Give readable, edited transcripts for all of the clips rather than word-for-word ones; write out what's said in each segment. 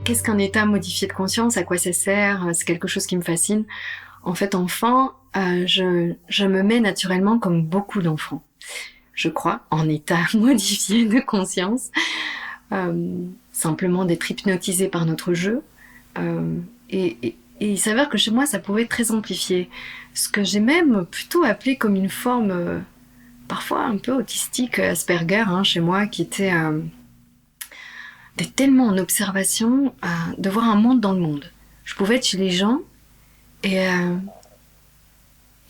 Qu'est-ce qu'un état modifié de conscience? À quoi ça sert? C'est quelque chose qui me fascine. En fait, enfant, je me mets naturellement comme beaucoup d'enfants, je crois, en état modifié de conscience. Simplement d'être hypnotisé par notre jeu. Et il s'avère que chez moi, ça pouvait être très amplifié. Ce que j'ai même plutôt appelé comme une forme parfois un peu autistique, Asperger, chez moi, qui était d'être tellement en observation, de voir un monde dans le monde. Je pouvais être chez les gens et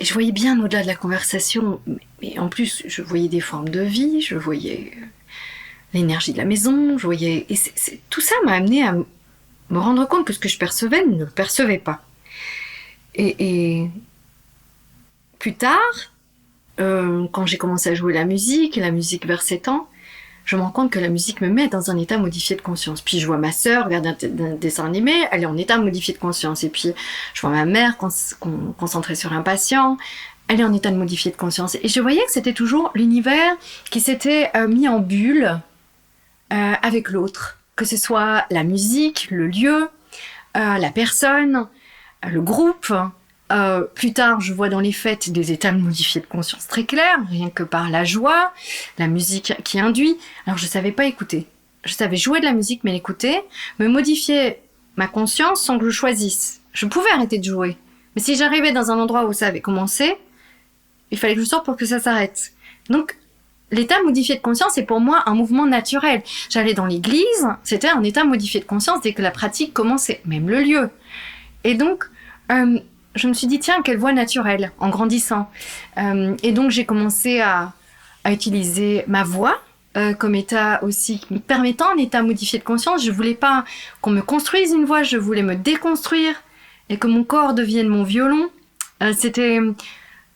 je voyais bien au-delà de la conversation, mais en plus, je voyais des formes de vie, je voyais l'énergie de la maison, je voyais... Et tout ça m'a amené à me rendre compte que ce que je percevais ne le percevais pas. Et plus tard, quand j'ai commencé à jouer la musique vers 7 ans, je me rends compte que la musique me met dans un état modifié de conscience. Puis je vois ma sœur regarder un dessin animé, elle est en état modifié de conscience. Et puis je vois ma mère concentrée sur un patient, elle est en état de modifié de conscience. Et je voyais que c'était toujours l'univers qui s'était mis en bulle avec l'autre. Que ce soit la musique, le lieu, la personne, le groupe. Plus tard, je vois dans les fêtes des états modifiés de conscience très clairs, rien que par la joie, la musique qui induit. Alors je savais pas écouter. Je savais jouer de la musique, mais l'écouter, me modifier ma conscience sans que je choisisse. Je pouvais arrêter de jouer. Mais si j'arrivais dans un endroit où ça avait commencé, il fallait que je sorte pour que ça s'arrête. Donc, l'état modifié de conscience est pour moi un mouvement naturel. J'allais dans l'église, c'était un état modifié de conscience dès que la pratique commençait, même le lieu. Et donc, je me suis dit, tiens, quelle voie naturelle, en grandissant. Et donc, j'ai commencé à utiliser ma voix comme état aussi, me permettant un état modifié de conscience. Je voulais pas qu'on me construise une voix, je voulais me déconstruire et que mon corps devienne mon violon. C'était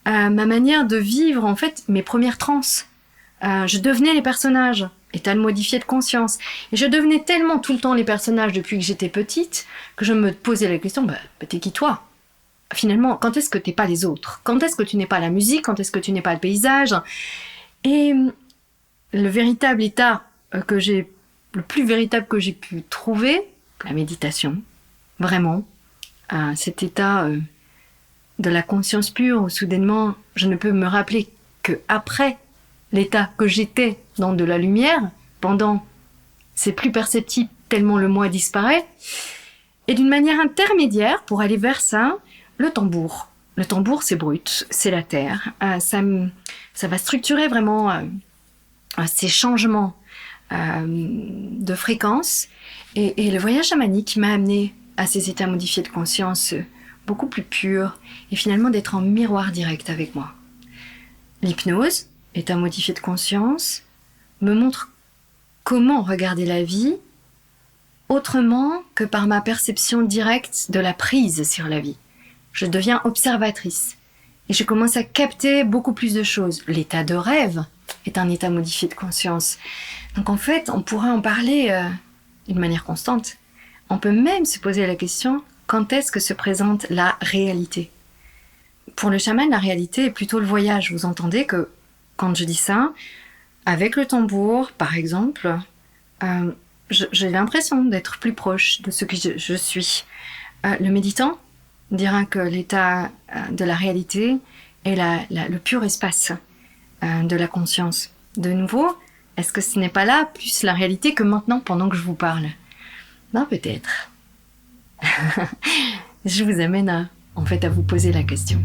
ma manière de vivre, en fait, mes premières transes. Je devenais les personnages, état modifié de conscience. Et je devenais tellement tout le temps les personnages depuis que j'étais petite que je me posais la question, t'es qui toi ? Finalement, quand est-ce que t'es pas les autres ? Quand est-ce que tu n'es pas la musique ? Quand est-ce que tu n'es pas le paysage ? Et le véritable état le plus véritable que j'ai pu trouver, la méditation, vraiment, cet état de la conscience pure où soudainement je ne peux me rappeler que après l'état que j'étais dans de la lumière, pendant, c'est plus perceptible tellement le moi disparaît, et d'une manière intermédiaire pour aller vers ça, le tambour. Le tambour, c'est brut, c'est la terre. Ça va structurer vraiment ces changements de fréquence. Et le voyage chamanique m'a amené à ces états modifiés de conscience beaucoup plus purs et finalement d'être en miroir direct avec moi. L'hypnose, état modifié de conscience, me montre comment regarder la vie autrement que par ma perception directe de la prise sur la vie. Je deviens observatrice et je commence à capter beaucoup plus de choses. L'état de rêve est un état modifié de conscience. Donc en fait, on pourra en parler d'une manière constante. On peut même se poser la question, quand est-ce que se présente la réalité ? Pour le chaman, la réalité est plutôt le voyage. Vous entendez que quand je dis ça, avec le tambour, par exemple, j'ai l'impression d'être plus proche de ce que je suis. Le méditant dira que l'état de la réalité est le pur espace de la conscience. De nouveau, est-ce que ce n'est pas là plus la réalité que maintenant pendant que je vous parle ? Non, peut-être. Je vous amène à vous poser la question.